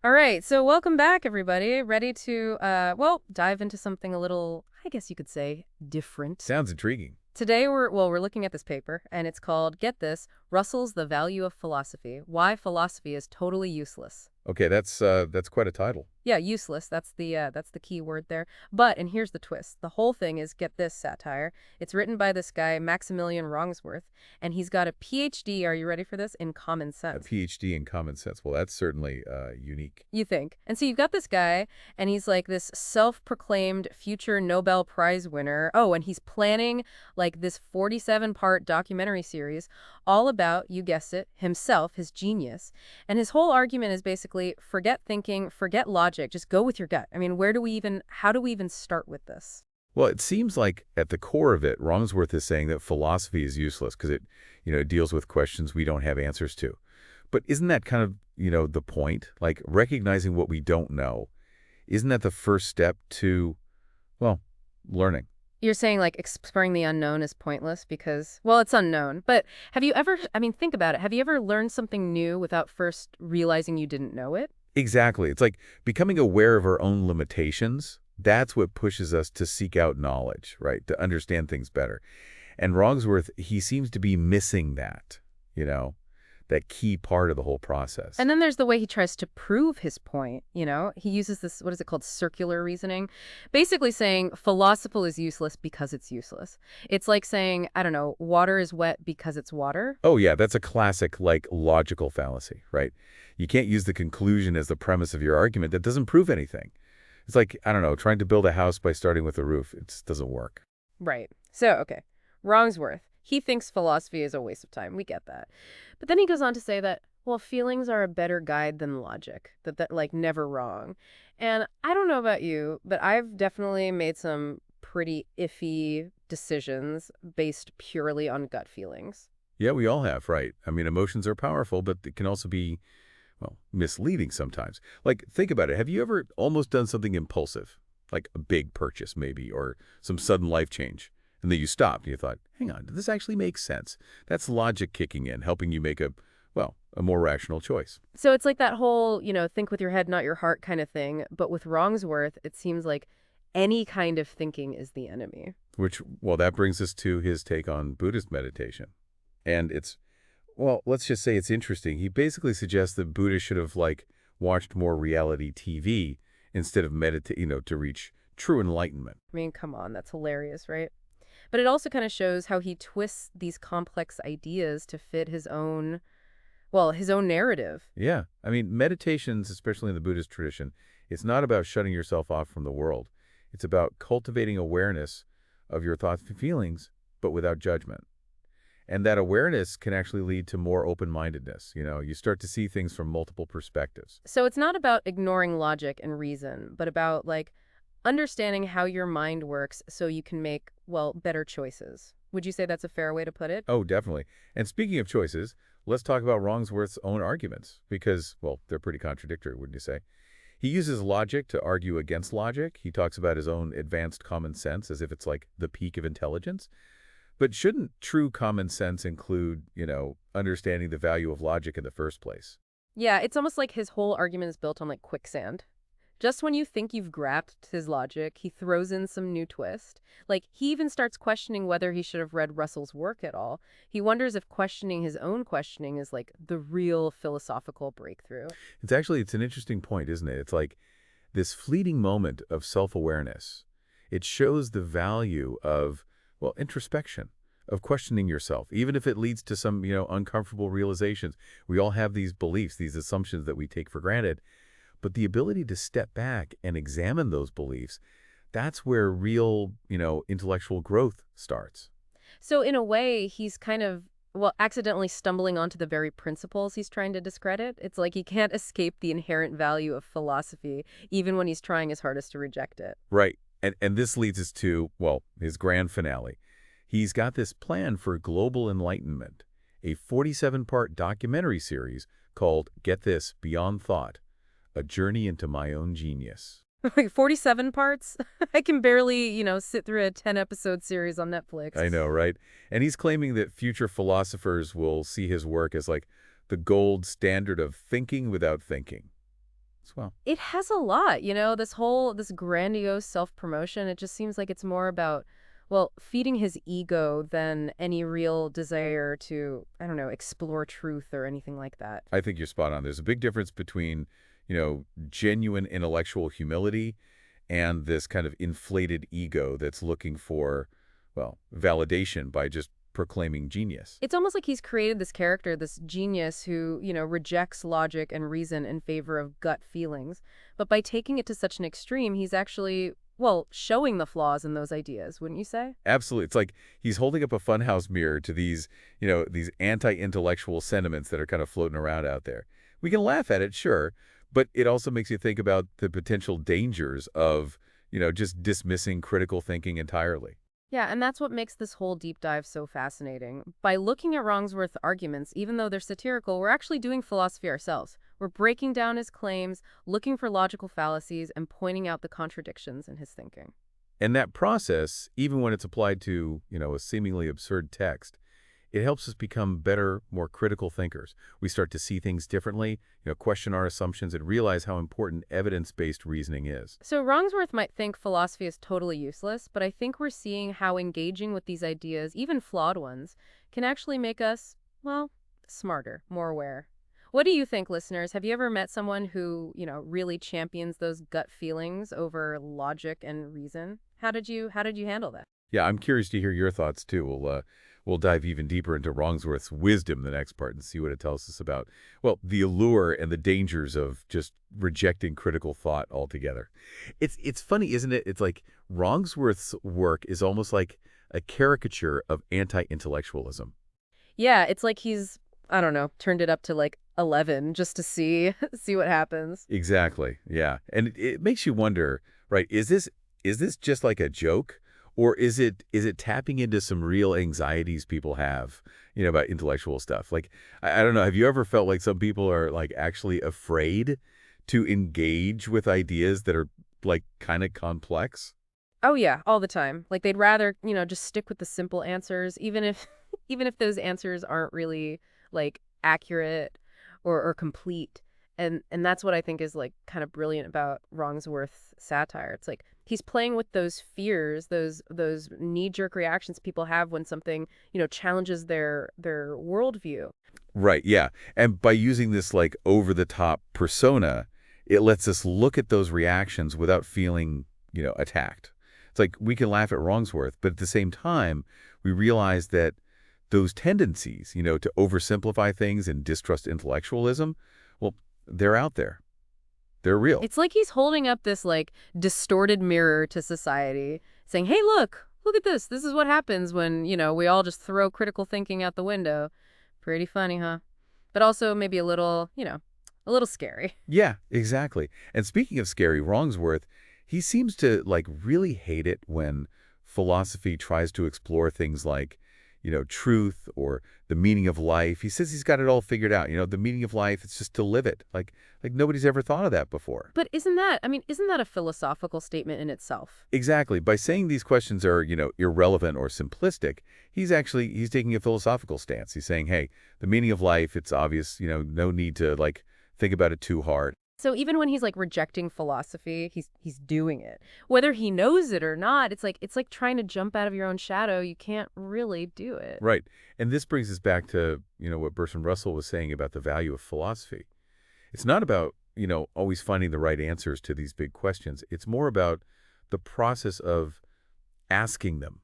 All right, so welcome back, everybody. Ready to, dive into something a little, I guess you could say, different. Sounds intriguing. Today, we're looking at this paper, and it's called, get this, Russell's The Value of Philosophy, Why Philosophy is Totally Useless. Okay, that's quite a title. Yeah, useless. That's the key word there. But, and here's the twist. The whole thing is, get this, satire. It's written by this guy, Maximilian Wrongsworth, and he's got a PhD, are you ready for this, in common A sense. PhD in common sense. Well, that's certainly unique. You think. And so you've got this guy, and he's like this self-proclaimed future Nobel Prize winner. Oh, and he's planning like this 47-part documentary series all about, you guessed it, himself, his genius. And his whole argument is basically forget thinking, forget logic, just go with your gut. I mean, how do we even start with this? Well, it seems like at the core of it, Wrongsworth is saying that philosophy is useless because it deals with questions we don't have answers to. But isn't that kind of, the point? Like recognizing what we don't know. Isn't that the first step to, well, learning? You're saying like exploring the unknown is pointless because, well, it's unknown. But have you ever, I mean, think about it. Have you ever learned something new without first realizing you didn't know it? Exactly. It's like becoming aware of our own limitations. That's what pushes us to seek out knowledge, right? To understand things better. And Wrongsworth, he seems to be missing that key part of the whole process. And then there's the way he tries to prove his point, He uses this, what is it called, circular reasoning, basically saying philosophy is useless because it's useless. It's like saying, I don't know, water is wet because it's water. Oh, yeah, that's a classic, logical fallacy, right? You can't use the conclusion as the premise of your argument. That doesn't prove anything. It's like, I don't know, trying to build a house by starting with a roof. It just doesn't work. Right. So, okay, Wrongsworth. He thinks philosophy is a waste of time. We get that. But then he goes on to say that, well, feelings are a better guide than logic, that like never wrong. And I don't know about you, but I've definitely made some pretty iffy decisions based purely on gut feelings. Yeah, we all have, right? I mean, emotions are powerful, but it can also be, well, misleading sometimes. Like, think about it. Have you ever almost done something impulsive, like a big purchase maybe, or some sudden life change? And then you stopped and you thought, hang on, did this actually make sense? That's logic kicking in, helping you make a more rational choice. So it's like that whole, think with your head, not your heart kind of thing. But with Wrongsworth, it seems like any kind of thinking is the enemy. Which, well, that brings us to his take on Buddhist meditation. And let's just say it's interesting. He basically suggests that Buddha should have, watched more reality TV instead of meditate, to reach true enlightenment. I mean, come on, that's hilarious, right? But it also kind of shows how he twists these complex ideas to fit his own narrative. Yeah. I mean, meditations, especially in the Buddhist tradition, it's not about shutting yourself off from the world. It's about cultivating awareness of your thoughts and feelings, but without judgment. And that awareness can actually lead to more open-mindedness. You start to see things from multiple perspectives. So it's not about ignoring logic and reason, but about, understanding how your mind works so you can make, better choices. Would you say that's a fair way to put it? Oh, definitely. And speaking of choices, let's talk about Wrongsworth's own arguments because, they're pretty contradictory, wouldn't you say? He uses logic to argue against logic. He talks about his own advanced common sense as if it's like the peak of intelligence. But shouldn't true common sense include, understanding the value of logic in the first place? Yeah, it's almost like his whole argument is built on, quicksand. Just when you think you've grasped his logic, he throws in some new twist. He even starts questioning whether he should have read Russell's work at all. He wonders if questioning his own questioning is, the real philosophical breakthrough. It's an interesting point, isn't it? It's like this fleeting moment of self-awareness. It shows the value of, introspection, of questioning yourself, even if it leads to some, uncomfortable realizations. We all have these beliefs, these assumptions that we take for granted. But the ability to step back and examine those beliefs, that's where real, intellectual growth starts. So in a way, he's kind of, accidentally stumbling onto the very principles he's trying to discredit. It's like he can't escape the inherent value of philosophy, even when he's trying his hardest to reject it. Right. And this leads us to, his grand finale. He's got this plan for global enlightenment, a 47-part documentary series called, get this, Beyond Thought, a journey into my own genius. 47 parts? I can barely, sit through a 10-episode series on Netflix. I know, right? And he's claiming that future philosophers will see his work as the gold standard of thinking without thinking. as well. It has a lot, this grandiose self-promotion. It just seems like it's more about, well, feeding his ego than any real desire to, I don't know, explore truth or anything like that. I think you're spot on. There's a big difference between, genuine intellectual humility and this kind of inflated ego that's looking for, well, validation by just proclaiming genius. It's almost like he's created this character, this genius who, rejects logic and reason in favor of gut feelings. But by taking it to such an extreme, he's actually, well, showing the flaws in those ideas, wouldn't you say? Absolutely. It's like he's holding up a funhouse mirror to these anti-intellectual sentiments that are kind of floating around out there. We can laugh at it, sure, but it also makes you think about the potential dangers of, just dismissing critical thinking entirely. Yeah, and that's what makes this whole deep dive so fascinating. By looking at Wrongsworth's arguments, even though they're satirical, we're actually doing philosophy ourselves. We're breaking down his claims, looking for logical fallacies, and pointing out the contradictions in his thinking. And that process, even when it's applied to, a seemingly absurd text, it helps us become better, more critical thinkers. We start to see things differently, question our assumptions, and realize how important evidence-based reasoning is. So Wrongsworth might think philosophy is totally useless, but I think we're seeing how engaging with these ideas, even flawed ones, can actually make us, well, smarter, more aware. What do you think, listeners? Have you ever met someone who, really champions those gut feelings over logic and reason? How did you handle that? Yeah, I'm curious to hear your thoughts, too. We'll dive even deeper into Wrongsworth's wisdom the next part and see what it tells us about, well, the allure and the dangers of just rejecting critical thought altogether. It's funny, isn't it? It's like Wrongsworth's work is almost like a caricature of anti-intellectualism. Yeah, it's like he's, I don't know, turned it up to like 11 just to see see what happens. Exactly, yeah. And it makes you wonder, right, is this just like a joke? Or is it tapping into some real anxieties people have, about intellectual stuff? Like, I don't know, have you ever felt like some people are like actually afraid to engage with ideas that are like kind of complex? Oh yeah, all the time. Like they'd rather, just stick with the simple answers, even if even if those answers aren't really like accurate or complete. And that's what I think is like kind of brilliant about Wrongsworth's satire. It's like he's playing with those fears, those knee-jerk reactions people have when something, challenges their worldview. Right, yeah. And by using this like over-the-top persona, it lets us look at those reactions without feeling, attacked. It's like we can laugh at Wrongsworth, but at the same time, we realize that those tendencies, to oversimplify things and distrust intellectualism, well, they're out there. They're real. It's like he's holding up this like distorted mirror to society, saying, "Hey, look at this. This is what happens when, we all just throw critical thinking out the window." Pretty funny, huh? But also maybe a little scary. Yeah, exactly. And speaking of scary, Wrongsworth, he seems to like really hate it when philosophy tries to explore things like, truth or the meaning of life. He says he's got it all figured out. The meaning of life, it's just to live it. Like nobody's ever thought of that before. But isn't that a philosophical statement in itself? Exactly. By saying these questions are, irrelevant or simplistic, he's taking a philosophical stance. He's saying, hey, the meaning of life, it's obvious, no need to like think about it too hard. So even when he's like rejecting philosophy, he's doing it. Whether he knows it or not, it's like trying to jump out of your own shadow. You can't really do it. Right. And this brings us back to, what Bertrand Russell was saying about the value of philosophy. It's not about, always finding the right answers to these big questions. It's more about the process of asking them,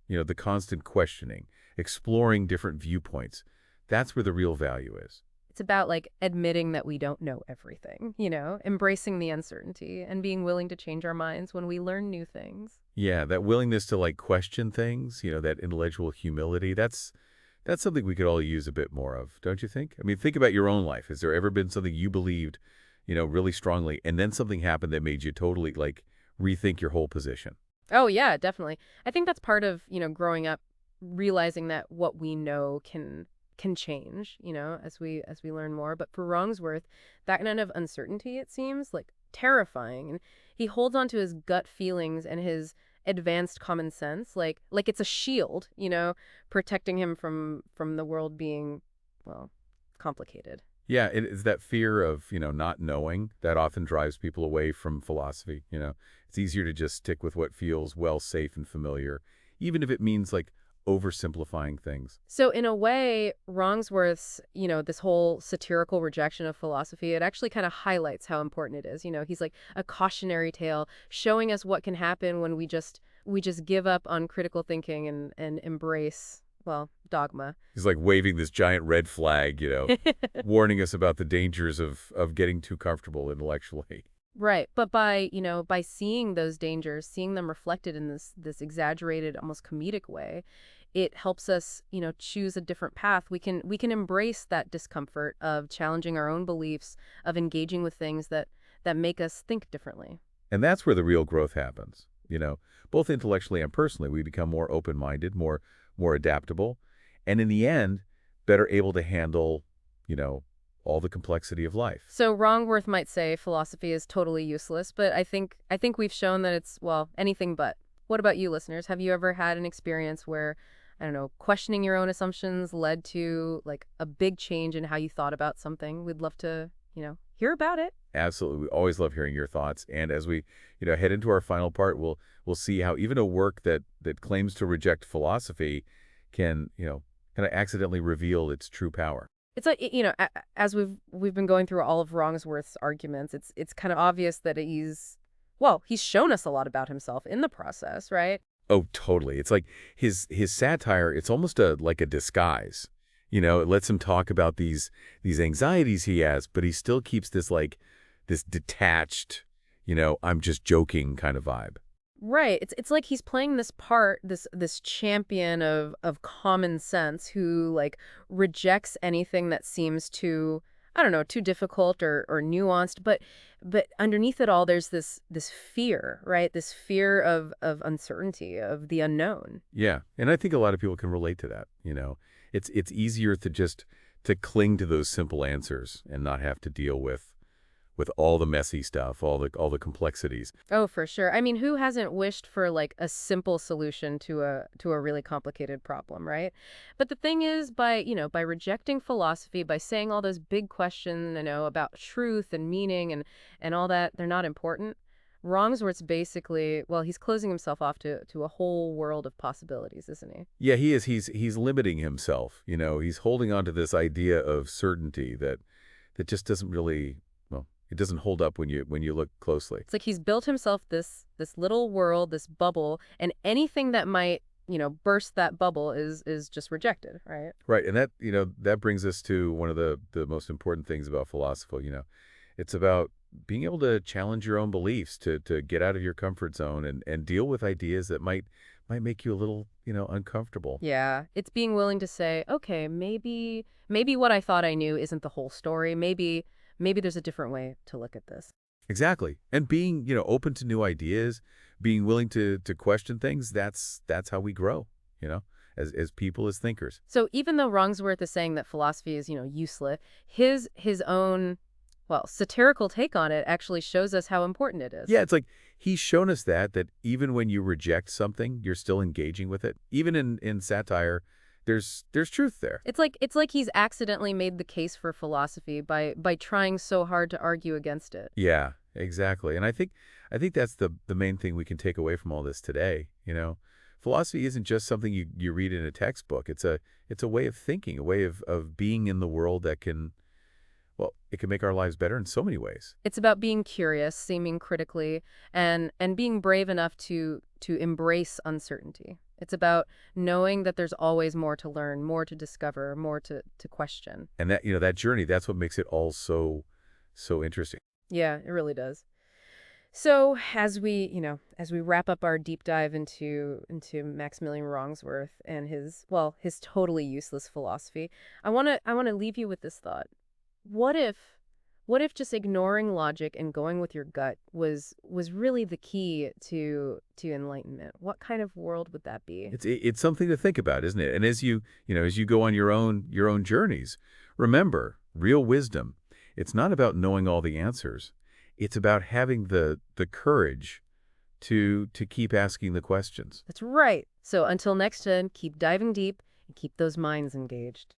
the constant questioning, exploring different viewpoints. That's where the real value is. It's about like admitting that we don't know everything, embracing the uncertainty and being willing to change our minds when we learn new things. Yeah, that willingness to like question things, that intellectual humility, that's something we could all use a bit more of, don't you think? I mean, think about your own life. Has there ever been something you believed, really strongly, and then something happened that made you totally like rethink your whole position? Oh yeah, definitely. I think that's part of, growing up, realizing that what we know can change, as we learn more. But for Wrongsworth, that kind of uncertainty, it seems like terrifying. And he holds on to his gut feelings and his advanced common sense, like it's a shield, protecting him from the world being, well, complicated. Yeah, it is that fear of, not knowing that often drives people away from philosophy. It's easier to just stick with what feels, well, safe and familiar, even if it means, like, oversimplifying things. So in a way, Wrongsworth's, this whole satirical rejection of philosophy, it actually kind of highlights how important it is. He's like a cautionary tale showing us what can happen when we just give up on critical thinking and embrace, well, dogma. He's like waving this giant red flag, warning us about the dangers of getting too comfortable intellectually. Right. But by seeing those dangers, seeing them reflected in this exaggerated, almost comedic way, it helps us, choose a different path. We can embrace that discomfort of challenging our own beliefs, of engaging with things that make us think differently. And that's where the real growth happens. Both intellectually and personally, we become more open-minded, more adaptable, and in the end, better able to handle, you know, all the complexity of life. So Wrongworth might say philosophy is totally useless, but I think we've shown that it's, well, anything but. What about you, listeners? Have you ever had an experience where, I don't know, questioning your own assumptions led to like a big change in how you thought about something? We'd love to, hear about it. Absolutely. We always love hearing your thoughts. And as we, head into our final part, we'll see how even a work that claims to reject philosophy can, kind of accidentally reveal its true power. It's like, as we've been going through all of Wrongsworth's arguments, it's kind of obvious that he's shown us a lot about himself in the process, right? Oh, totally. It's like his satire, it's almost like a disguise. It lets him talk about these anxieties he has, but he still keeps this detached, I'm just joking kind of vibe. Right. It's like he's playing this part, this champion of common sense who like rejects anything that seems too, I don't know, too difficult or nuanced, but underneath it all there's this fear, right? This fear of uncertainty, of the unknown. Yeah, and I think a lot of people can relate to that. It's easier to cling to those simple answers and not have to deal with all the messy stuff, all the complexities. Oh, for sure. I mean, who hasn't wished for like a simple solution to a really complicated problem, right? But the thing is, by rejecting philosophy, by saying all those big questions, about truth and meaning and all that, they're not important. Wrongsworth's basically, well, he's closing himself off to a whole world of possibilities, isn't he? Yeah, he is. He's limiting himself. He's holding on to this idea of certainty that just doesn't really, well, it doesn't hold up when you look closely. It's like he's built himself this little world, this bubble, and anything that might, burst that bubble is just rejected, right? Right, and that brings us to one of the most important things about philosophy. It's about being able to challenge your own beliefs, to get out of your comfort zone and deal with ideas that might make you a little, uncomfortable. Yeah, it's being willing to say, okay, maybe what I thought I knew isn't the whole story. Maybe there's a different way to look at this. Exactly. And being, open to new ideas, being willing to question things, that's how we grow, as people, as thinkers. So even though Wrongsworth is saying that philosophy is, useless, his own, well, satirical take on it actually shows us how important it is. Yeah, it's like he's shown us that even when you reject something, you're still engaging with it. Even in satire, there's truth there. It's like he's accidentally made the case for philosophy by trying so hard to argue against it. Yeah, exactly. And I think that's the main thing we can take away from all this today. Philosophy isn't just something you read in a textbook. It's a way of thinking, a way of being in the world that can, well, it can make our lives better in so many ways. It's about being curious, seeming critically, and being brave enough to embrace uncertainty. It's about knowing that there's always more to learn, more to discover, more to question. And that journey, that's what makes it all so interesting. Yeah, it really does. So as we wrap up our deep dive into Maximilian Wrongsworth and his totally useless philosophy, I want to leave you with this thought. What if just ignoring logic and going with your gut was really the key to enlightenment? What kind of world would that be? It's something to think about, isn't it? And as you go on your own journeys, remember, real wisdom, it's not about knowing all the answers. It's about having the courage to keep asking the questions. That's right. So until next time, keep diving deep and keep those minds engaged.